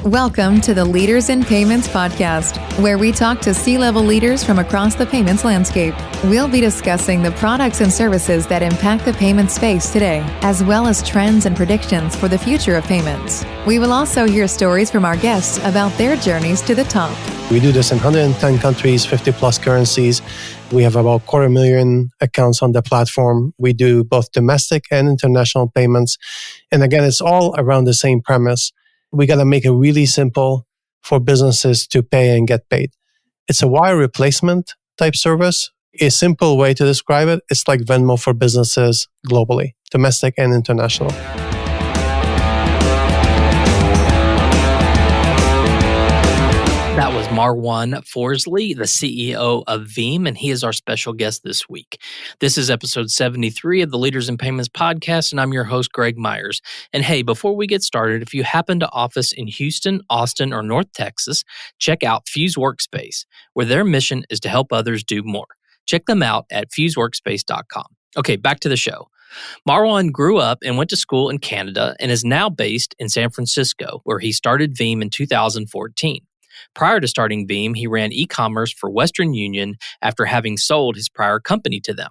Welcome to the Leaders in Payments podcast, where we talk to C-level leaders from across the payments landscape. We'll be discussing the products and services that impact the payment space today, as well as trends and predictions for the future of payments. We will also hear stories from our guests about their journeys to the top. We do this in 110 countries, 50 plus currencies. We have about 250,000 accounts on the platform. We do both domestic and international payments. And again, it's all around the same premise. We got to make it really simple for businesses to pay and get paid. It's a wire replacement type service. A simple way to describe it, it's like Venmo for businesses globally, domestic and international. That was Marwan Forzley, the CEO of Veem, and he is our special guest this week. This is episode 73 of the Leaders in Payments podcast, and I'm your host, Greg Myers. And hey, before we get started, if you happen to office in Houston, Austin, or North Texas, check out Fuse Workspace, where their mission is to help others do more. Check them out at fuseworkspace.com. Okay, back to the show. Marwan grew up and went to school in Canada and is now based in San Francisco, where he started Veem in 2014. Prior to starting Veem, he ran e-commerce for Western Union after having sold his prior company to them.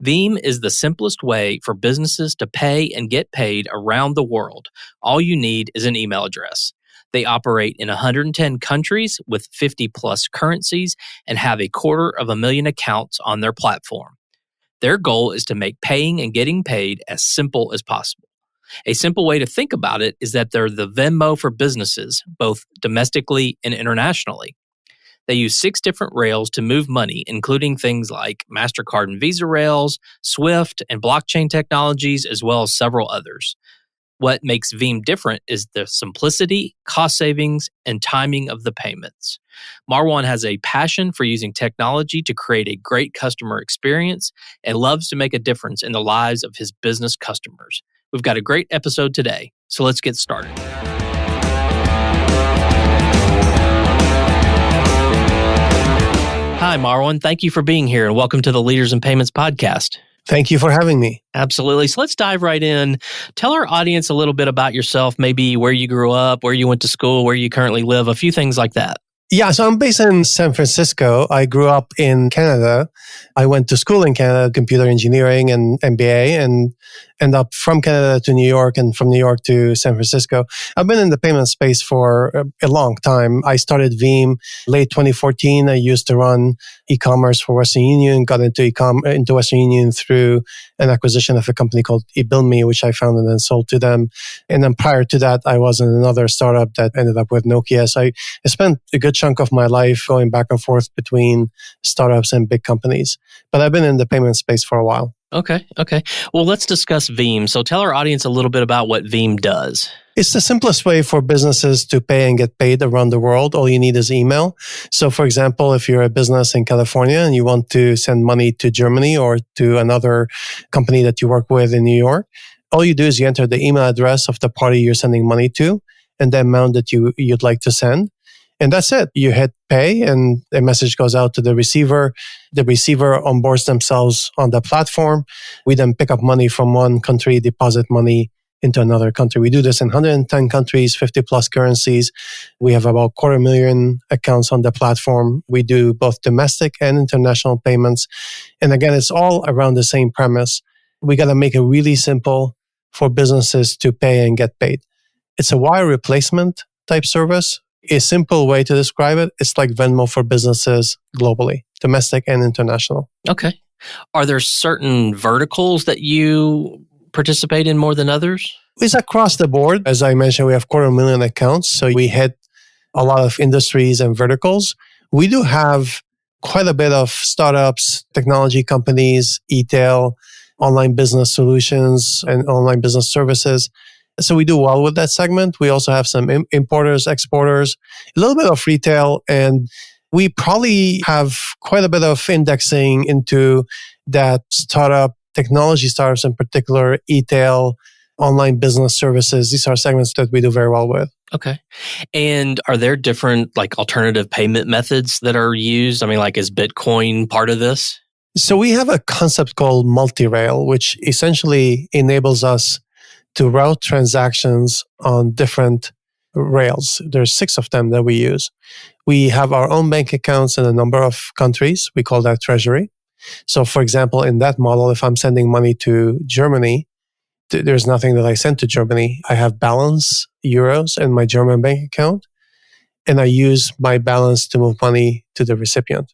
Veem is the simplest way for businesses to pay and get paid around the world. All you need is an email address. They operate in 110 countries with 50 plus currencies and have 250,000 accounts on their platform. Their goal is to make paying and getting paid as simple as possible. A simple way to think about it is that they're the Venmo for businesses, both domestically and internationally. They use 6 different rails to move money, including things like MasterCard and Visa rails, Swift, and blockchain technologies, as well as several others. What makes Veem different is the simplicity, cost savings, and timing of the payments. Marwan has a passion for using technology to create a great customer experience and loves to make a difference in the lives of his business customers. We've got a great episode today, so let's get started. Hi, Marwan. Thank you for being here, and welcome to the Leaders in Payments podcast. Thank you for having me. Absolutely. So let's dive right in. Tell our audience a little bit about yourself, maybe where you grew up, where you went to school, where you currently live, a few things like that. Yeah, so I'm based in San Francisco. I grew up in Canada. I went to school in Canada, computer engineering and MBA, and ended up from Canada to New York and from New York to San Francisco. I've been in the payment space for a long time. I started Veem late 2014. I used to run e-commerce for Western Union, got into Western Union through an acquisition of a company called eBillMe, which I founded and sold to them. And then prior to that, I was in another startup that ended up with Nokia. So I spent a good chunk of my life going back and forth between startups and big companies. But I've been in the payment space for a while. Okay. Well, let's discuss Veem. So tell our audience a little bit about what Veem does. It's the simplest way for businesses to pay and get paid around the world. All you need is email. So for example, if you're a business in California and you want to send money to Germany or to another company that you work with in New York, all you do is you enter the email address of the party you're sending money to and the amount that you'd like to send. And that's it. You hit pay and a message goes out to the receiver. The receiver onboards themselves on the platform. We then pick up money from one country, deposit money into another country. We do this in 110 countries, 50 plus currencies. We have about 250,000 accounts on the platform. We do both domestic and international payments. And again, it's all around the same premise. We got to make it really simple for businesses to pay and get paid. It's a wire replacement type service. A simple way to describe it, it's like Venmo for businesses globally, domestic and international. Okay. Are there certain verticals that you participate in more than others? It's across the board. As I mentioned, we have 250,000 accounts, so we hit a lot of industries and verticals. We do have quite a bit of startups, technology companies, e-tail, online business solutions, and online business services. So we do well with that segment. We also have some importers, exporters, a little bit of retail, and we probably have quite a bit of indexing into that technology startups in particular, e-tail, online business services. These are segments that we do very well with. Okay. And are there different alternative payment methods that are used? I mean, is Bitcoin part of this? So we have a concept called multi-rail, which essentially enables us to route transactions on different rails. There's 6 of them that we use. We have our own bank accounts in a number of countries. We call that treasury. So for example, in that model, if I'm sending money to Germany, there's nothing that I send to Germany. I have balance euros in my German bank account, and I use my balance to move money to the recipient.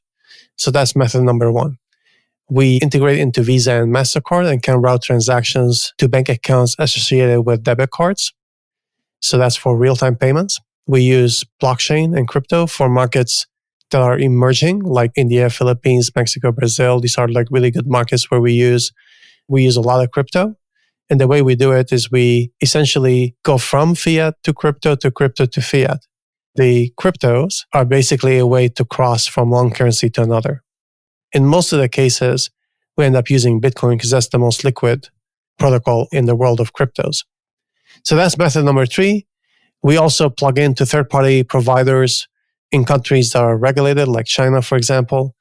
So that's method number 1. We integrate into Visa and MasterCard and can route transactions to bank accounts associated with debit cards. So that's for real-time payments. We use blockchain and crypto for markets that are emerging, like India, Philippines, Mexico, Brazil. These are like really good markets where we use a lot of crypto. And the way we do it is we essentially go from fiat to crypto to fiat. The cryptos are basically a way to cross from one currency to another. In most of the cases, we end up using Bitcoin because that's the most liquid protocol in the world of cryptos. So that's method number 3. We also plug into third-party providers in countries that are regulated, like China, for example.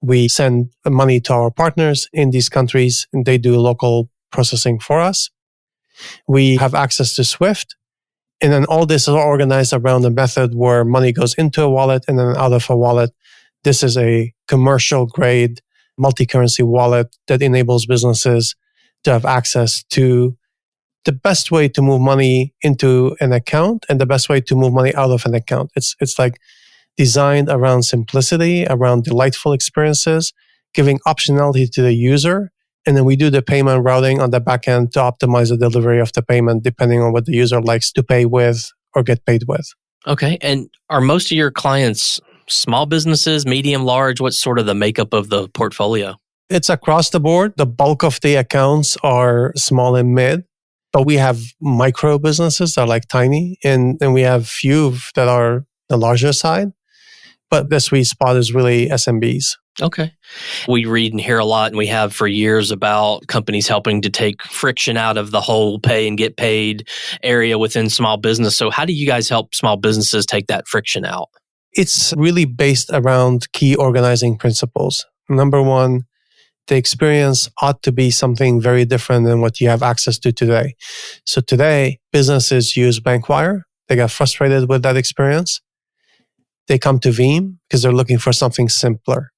We send money to our partners in these countries, and they do local processing for us. We have access to SWIFT, and then all this is organized around a method where money goes into a wallet and then out of a wallet. This is a commercial-grade multi-currency wallet that enables businesses to have access to the best way to move money into an account and the best way to move money out of an account. It's like designed around simplicity, around delightful experiences, giving optionality to the user. And then we do the payment routing on the back end to optimize the delivery of the payment depending on what the user likes to pay with or get paid with. Okay. And are most of your clients small businesses, medium, large? What's sort of the makeup of the portfolio? It's across the board. The bulk of the accounts are small and mid, but we have micro businesses that are like tiny, and we have few that are the larger side. But the sweet spot is really SMBs. Okay. We read and hear a lot, and we have for years, about companies helping to take friction out of the whole pay and get paid area within small business. So how do you guys help small businesses take that friction out? It's really based around key organizing principles. Number 1, the experience ought to be something very different than what you have access to today. So today, businesses use Bankwire. They got frustrated with that experience. They come to Veem because they're looking for something simpler.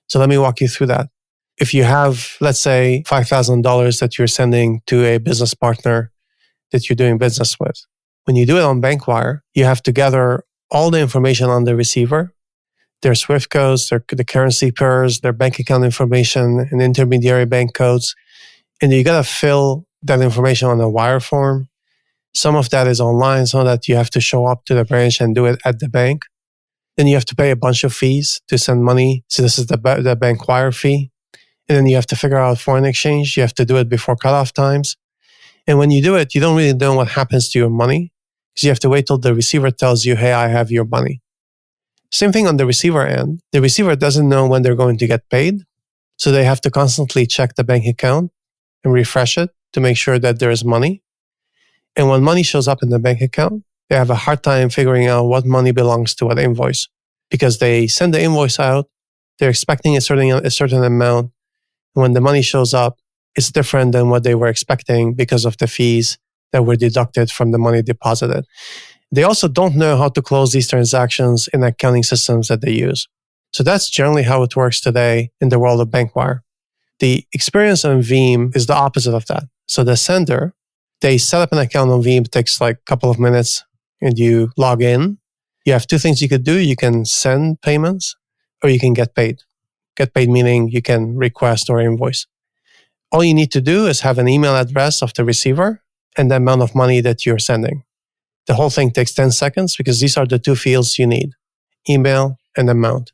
So let me walk you through that. If you have, let's say, $5,000 that you're sending to a business partner that you're doing business with, when you do it on Bankwire, you have to gather all the information on the receiver, their SWIFT codes, the currency pairs, their bank account information, and intermediary bank codes. And you got to fill that information on a wire form. Some of that is online, some of that you have to show up to the branch and do it at the bank. Then you have to pay a bunch of fees to send money. So this is the bank wire fee. And then you have to figure out foreign exchange. You have to do it before cutoff times. And when you do it, you don't really know what happens to your money because you have to wait till the receiver tells you, hey, I have your money. Same thing on the receiver end. The receiver doesn't know when they're going to get paid. So they have to constantly check the bank account and refresh it to make sure that there is money. And when money shows up in the bank account, they have a hard time figuring out what money belongs to what invoice because they send the invoice out. They're expecting a certain amount. And when the money shows up, it's different than what they were expecting because of the fees that were deducted from the money deposited. They also don't know how to close these transactions in accounting systems that they use. So that's generally how it works today in the world of Bankwire. The experience on Veem is the opposite of that. So the sender, they set up an account on Veem. It takes like a couple of minutes and you log in. You have 2 things you could do. You can send payments or you can get paid. Get paid meaning you can request or invoice. All you need to do is have an email address of the receiver and the amount of money that you're sending. The whole thing takes 10 seconds because these are the 2 fields you need, email and amount.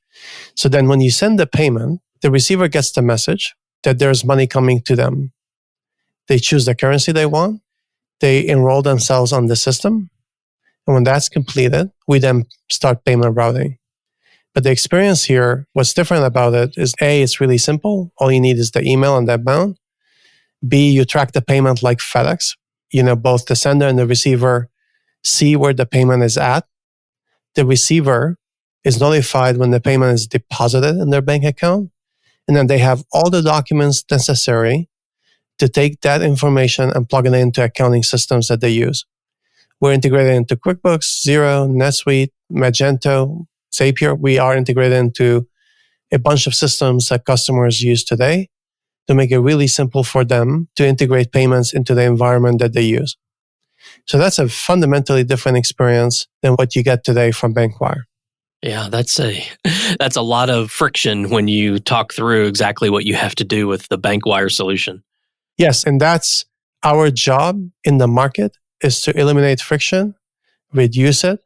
So then when you send the payment, the receiver gets the message that there's money coming to them. They choose the currency they want. They enroll themselves on the system. And when that's completed, we then start payment routing. But the experience here, what's different about it is A, it's really simple. All you need is the email and the amount. B, you track the payment like FedEx. Both the sender and the receiver see where the payment is at. The receiver is notified when the payment is deposited in their bank account. And then they have all the documents necessary to take that information and plug it into accounting systems that they use. We're integrated into QuickBooks, Xero, NetSuite, Magento, Zapier. We are integrated into a bunch of systems that customers use today to make it really simple for them to integrate payments into the environment that they use. So that's a fundamentally different experience than what you get today from Bankwire. Yeah, that's a lot of friction when you talk through exactly what you have to do with the Bankwire solution. Yes, and that's our job in the market, is to eliminate friction, reduce it,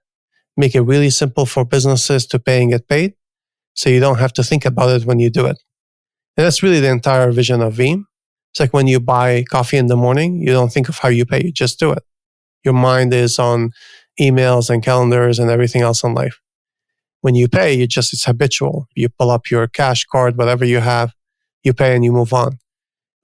make it really simple for businesses to pay and get paid, so you don't have to think about it when you do it. And that's really the entire vision of Veem. It's like when you buy coffee in the morning, you don't think of how you pay, you just do it. Your mind is on emails and calendars and everything else in life. When you pay, it's habitual. You pull up your cash card, whatever you have, you pay and you move on.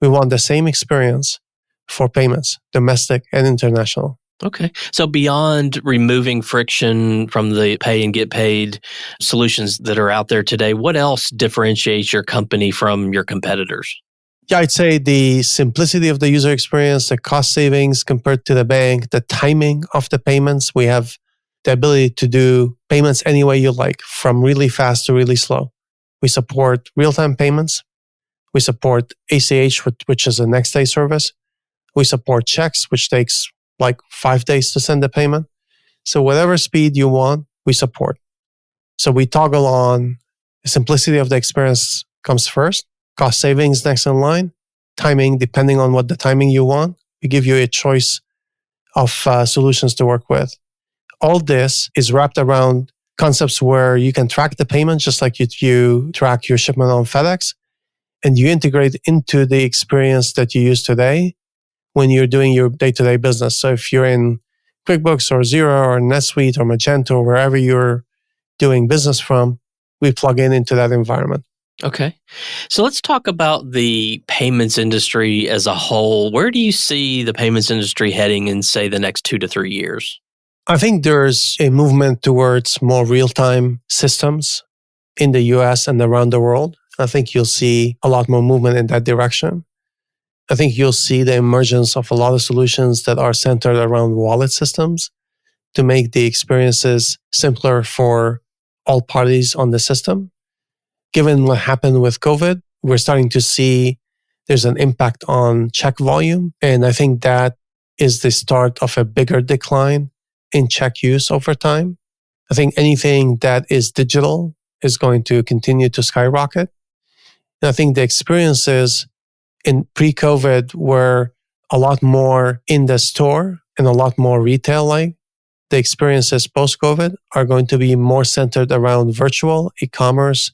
We want the same experience for payments, domestic and international. Okay. So beyond removing friction from the pay and get paid solutions that are out there today, what else differentiates your company from your competitors? Yeah, I'd say the simplicity of the user experience, the cost savings compared to the bank, the timing of the payments. We have the ability to do payments any way you like, from really fast to really slow. We support real-time payments. We support ACH, which is a next-day service. We support checks, which takes like 5 days to send the payment. So whatever speed you want, we support. So we toggle on the simplicity of the experience comes first, cost savings next in line, timing, depending on what the timing you want. We give you a choice of solutions to work with. All this is wrapped around concepts where you can track the payment just like you track your shipment on FedEx, and you integrate into the experience that you use today when you're doing your day-to-day business. So if you're in QuickBooks or Xero or NetSuite or Magento or wherever you're doing business from, we plug into that environment. Okay. So let's talk about the payments industry as a whole. Where do you see the payments industry heading in, say, the next 2 to 3 years? I think there's a movement towards more real-time systems in the US and around the world. I think you'll see a lot more movement in that direction. I think you'll see the emergence of a lot of solutions that are centered around wallet systems to make the experiences simpler for all parties on the system. Given what happened with COVID, we're starting to see there's an impact on check volume. And I think that is the start of a bigger decline in check use over time. I think anything that is digital is going to continue to skyrocket. And I think the experiences in pre-COVID were a lot more in the store and a lot more retail-like. The experiences post-COVID are going to be more centered around virtual, e-commerce,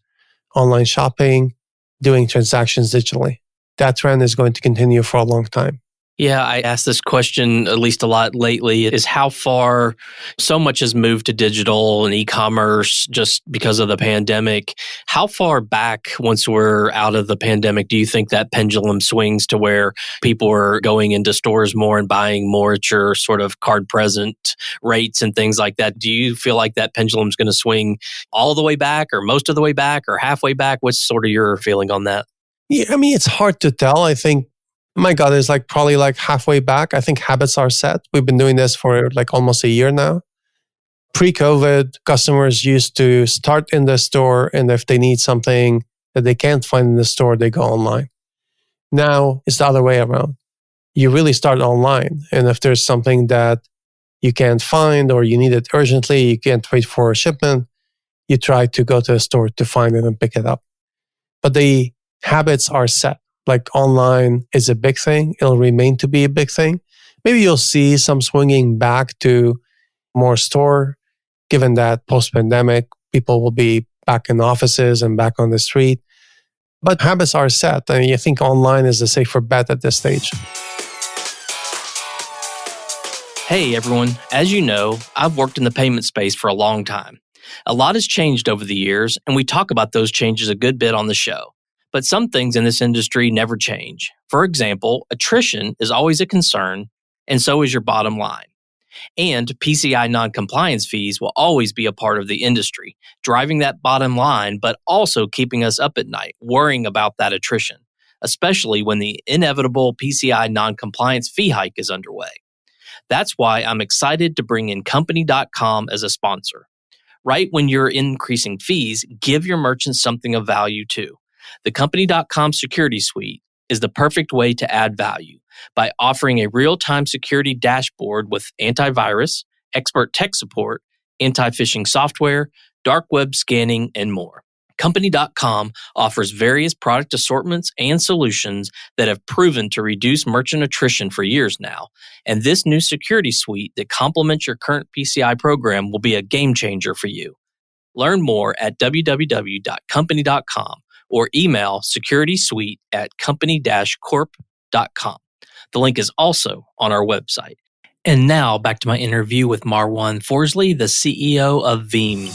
online shopping, doing transactions digitally. That trend is going to continue for a long time. Yeah, I asked this question at least a lot lately, is how far so much has moved to digital and e-commerce just because of the pandemic. How far back, once we're out of the pandemic, do you think that pendulum swings to where people are going into stores more and buying more at your sort of card present rates and things like that? Do you feel like that pendulum's going to swing all the way back or most of the way back or halfway back? What's sort of your feeling on that? Yeah, I mean, it's hard to tell. I think my gut is probably halfway back. I think habits are set. We've been doing this for almost a year now. Pre-COVID, customers used to start in the store, and if they need something that they can't find in the store, they go online. Now it's the other way around. You really start online, and if there's something that you can't find or you need it urgently, you can't wait for a shipment, you try to go to the store to find it and pick it up. But the habits are set. Online is a big thing. It'll remain to be a big thing. Maybe you'll see some swinging back to more store, given that post-pandemic, people will be back in offices and back on the street. But habits are set. I mean, I think online is a safer bet at this stage. Hey, everyone. As you know, I've worked in the payment space for a long time. A lot has changed over the years, and we talk about those changes a good bit on the show. But some things in this industry never change. For example, attrition is always a concern, and so is your bottom line. And PCI non-compliance fees will always be a part of the industry, driving that bottom line, but also keeping us up at night, worrying about that attrition, especially when the inevitable PCI non-compliance fee hike is underway. That's why I'm excited to bring in Company.com as a sponsor. Right when you're increasing fees, give your merchants something of value too. The Company.com Security Suite is the perfect way to add value by offering a real-time security dashboard with antivirus, expert tech support, anti-phishing software, dark web scanning, and more. Company.com offers various product assortments and solutions that have proven to reduce merchant attrition for years now. And this new security suite that complements your current PCI program will be a game changer for you. Learn more at www.company.com or email securitysuite@company-corp.com. The link is also on our website. And now back to my interview with Marwan Forzley, the CEO of Veem.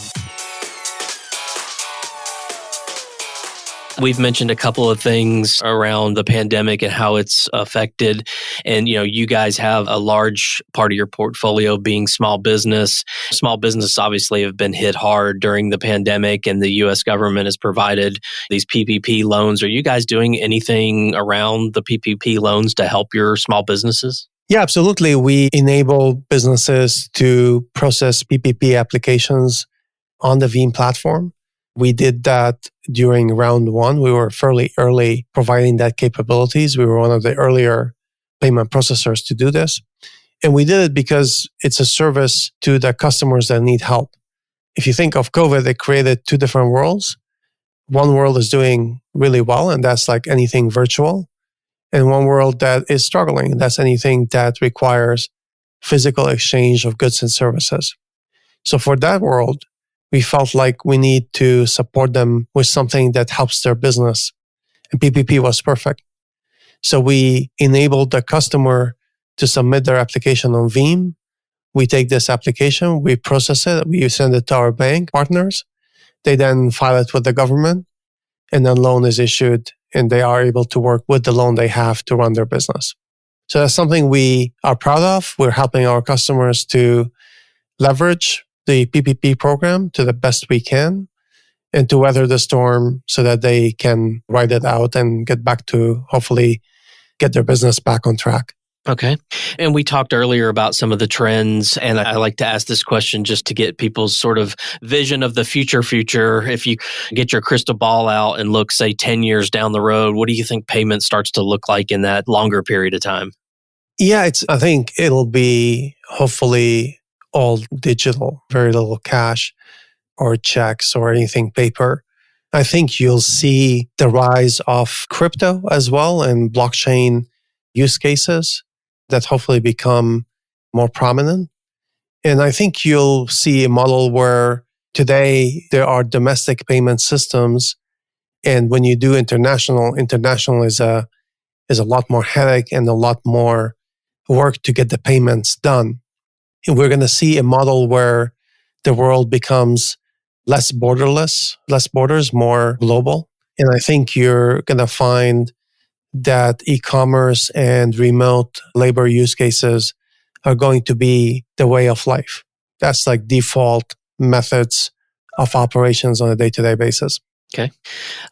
We've mentioned a couple of things around the pandemic and how it's affected. And, you guys have a large part of your portfolio being small business. Small business obviously have been hit hard during the pandemic, and the U.S. government has provided these PPP loans. Are you guys doing anything around the PPP loans to help your small businesses? Yeah, absolutely. We enable businesses to process PPP applications on the Veem platform. We did that during round one. We were fairly early providing that capabilities. We were one of the earlier payment processors to do this. And we did it because it's a service to the customers that need help. If you think of COVID, it created two different worlds. One world is doing really well, and that's like anything virtual. And one world that is struggling, and that's anything that requires physical exchange of goods and services. So for that world, we felt like we need to support them with something that helps their business. And PPP was perfect. So we enabled the customer to submit their application on Veem. We take this application, we process it, we send it to our bank partners. They then file it with the government, and then loan is issued, and they are able to work with the loan they have to run their business. So that's something we are proud of. We're helping our customers to leverage the PPP program to the best we can and to weather the storm so that they can ride it out and get back to hopefully get their business back on track. Okay. And we talked earlier about some of the trends, and I like to ask this question just to get people's sort of vision of the future. If you get your crystal ball out and look, say, 10 years down the road, what do you think payment starts to look like in that longer period of time? Yeah, I think it'll be hopefully all digital, very little cash or checks or anything paper. I think you'll see the rise of crypto as well and blockchain use cases that hopefully become more prominent. And I think you'll see a model where today there are domestic payment systems. And when you do international is a lot more headache and a lot more work to get the payments done. And we're going to see a model where the world becomes less borders, more global. And I think you're going to find that e-commerce and remote labor use cases are going to be the way of life. That's like default methods of operations on a day-to-day basis. Okay.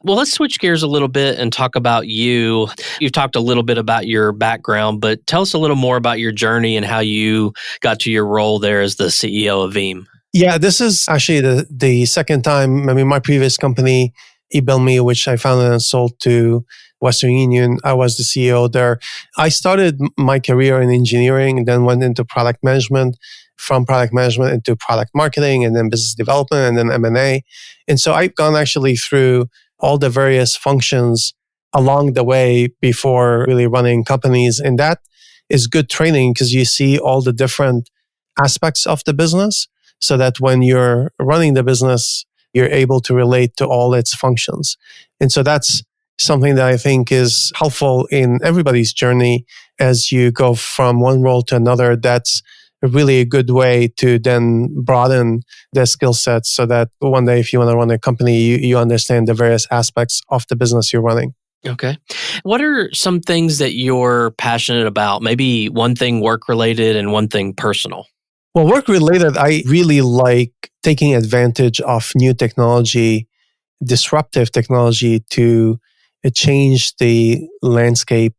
Well, let's switch gears a little bit and talk about you. You've talked a little bit about your background, but tell us a little more about your journey and how you got to your role there as the CEO of Veem. Yeah, this is actually the second time. I mean, my previous company, eBillMe, which I founded and sold to Western Union, I was the CEO there. I started my career in engineering and then went into product management, from product management into product marketing and then business development and then M&A. And so I've gone actually through all the various functions along the way before really running companies. And that is good training because you see all the different aspects of the business so that when you're running the business, you're able to relate to all its functions. And so that's something that I think is helpful in everybody's journey as you go from one role to another. That's really a good way to then broaden the skill sets so that one day if you want to run a company, you understand the various aspects of the business you're running. Okay. What are some things that you're passionate about? Maybe one thing work-related and one thing personal. Well, work-related, I really like taking advantage of new technology, disruptive technology to change the landscape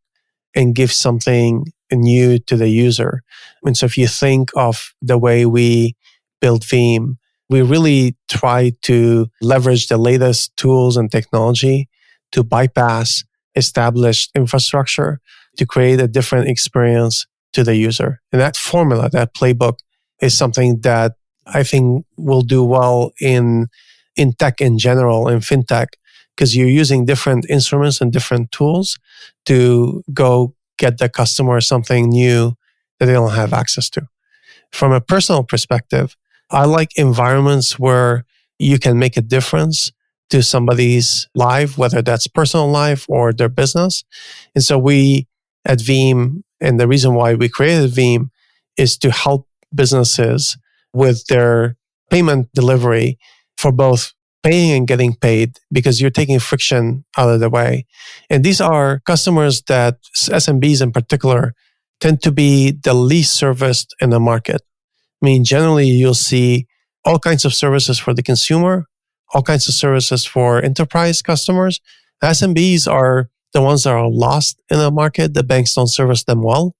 and give something new to the user. And so if you think of the way we build Veem, we really try to leverage the latest tools and technology to bypass established infrastructure to create a different experience to the user. And that formula, that playbook, is something that I think will do well in tech in general, in fintech, because you're using different instruments and different tools to go get the customer something new that they don't have access to. From a personal perspective, I like environments where you can make a difference to somebody's life, whether that's personal life or their business. And so we at Veem, and the reason why we created Veem is to help businesses with their payment delivery for both paying and getting paid, because you're taking friction out of the way. And these are customers that SMBs in particular tend to be the least serviced in the market. I mean, generally, you'll see all kinds of services for the consumer, all kinds of services for enterprise customers. SMBs are the ones that are lost in the market. The banks don't service them well.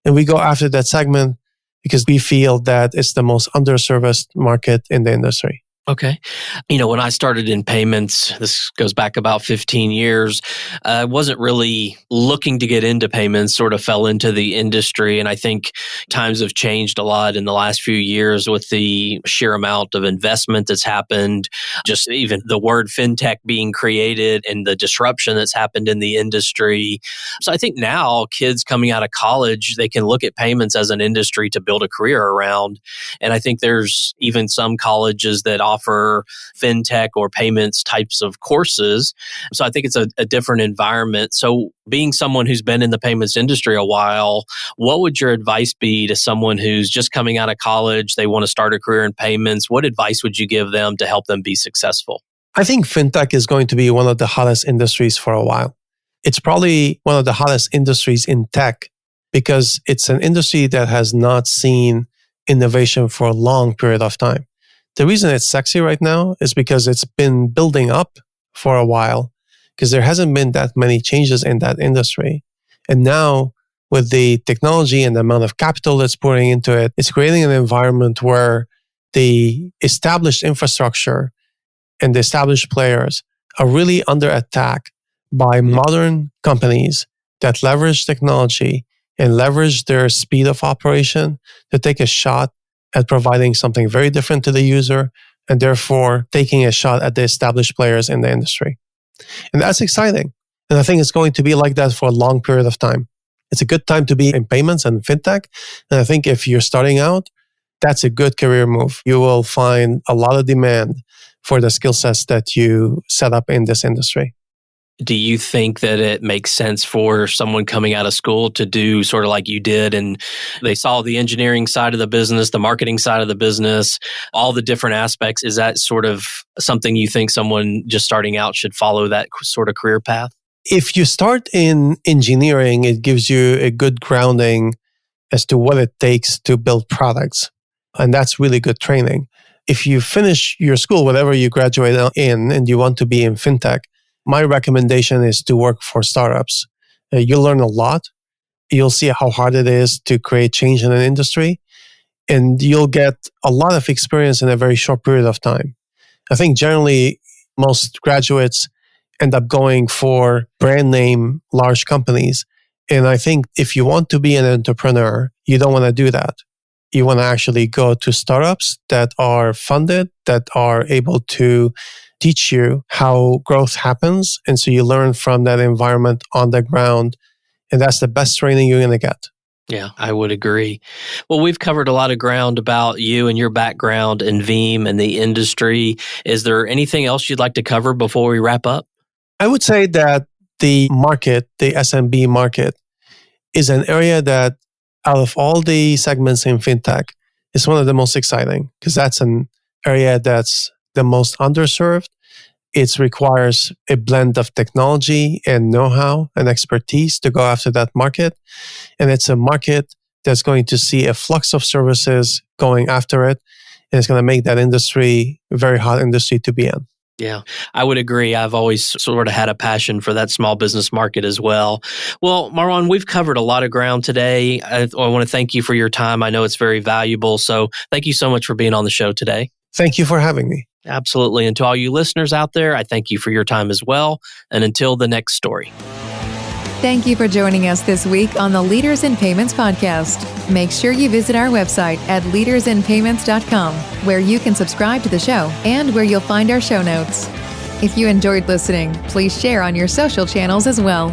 And we go after that segment because we feel that it's the most underserviced market in the industry. Okay. When I started in payments, this goes back about 15 years, I wasn't really looking to get into payments, sort of fell into the industry. And I think times have changed a lot in the last few years with the sheer amount of investment that's happened, just even the word fintech being created and the disruption that's happened in the industry. So I think now kids coming out of college, they can look at payments as an industry to build a career around. And I think there's even some colleges that offer fintech or payments types of courses. So I think it's a different environment. So being someone who's been in the payments industry a while, what would your advice be to someone who's just coming out of college, they want to start a career in payments? What advice would you give them to help them be successful? I think fintech is going to be one of the hottest industries for a while. It's probably one of the hottest industries in tech because it's an industry that has not seen innovation for a long period of time. The reason it's sexy right now is because it's been building up for a while because there hasn't been that many changes in that industry. And now with the technology and the amount of capital that's pouring into it, it's creating an environment where the established infrastructure and the established players are really under attack by modern companies that leverage technology and leverage their speed of operation to take a shot at providing something very different to the user and therefore taking a shot at the established players in the industry. And that's exciting. And I think it's going to be like that for a long period of time. It's a good time to be in payments and fintech. And I think if you're starting out, that's a good career move. You will find a lot of demand for the skill sets that you set up in this industry. Do you think that it makes sense for someone coming out of school to do sort of like you did and they saw the engineering side of the business, the marketing side of the business, all the different aspects? Is that sort of something you think someone just starting out should follow that sort of career path? If you start in engineering, it gives you a good grounding as to what it takes to build products. And that's really good training. If you finish your school, whatever you graduate in, and you want to be in fintech, my recommendation is to work for startups. You'll learn a lot. You'll see how hard it is to create change in an industry, and you'll get a lot of experience in a very short period of time. I think generally most graduates end up going for brand name large companies. And I think if you want to be an entrepreneur, you don't want to do that. You want to actually go to startups that are funded, that are able to teach you how growth happens. And so you learn from that environment on the ground. And that's the best training you're going to get. Yeah, I would agree. Well, we've covered a lot of ground about you and your background in Veem and the industry. Is there anything else you'd like to cover before we wrap up? I would say that the market, the SMB market, is an area that out of all the segments in fintech is one of the most exciting because that's an area that's the most underserved. It requires a blend of technology and know-how and expertise to go after that market. And it's a market that's going to see a flux of services going after it. And it's going to make that industry a very hot industry to be in. Yeah, I would agree. I've always sort of had a passion for that small business market as well. Well, Marwan, we've covered a lot of ground today. I want to thank you for your time. I know it's very valuable. So thank you so much for being on the show today. Thank you for having me. Absolutely. And to all you listeners out there, I thank you for your time as well. And until the next story. Thank you for joining us this week on the Leaders in Payments podcast. Make sure you visit our website at leadersinpayments.com, where you can subscribe to the show and where you'll find our show notes. If you enjoyed listening, please share on your social channels as well.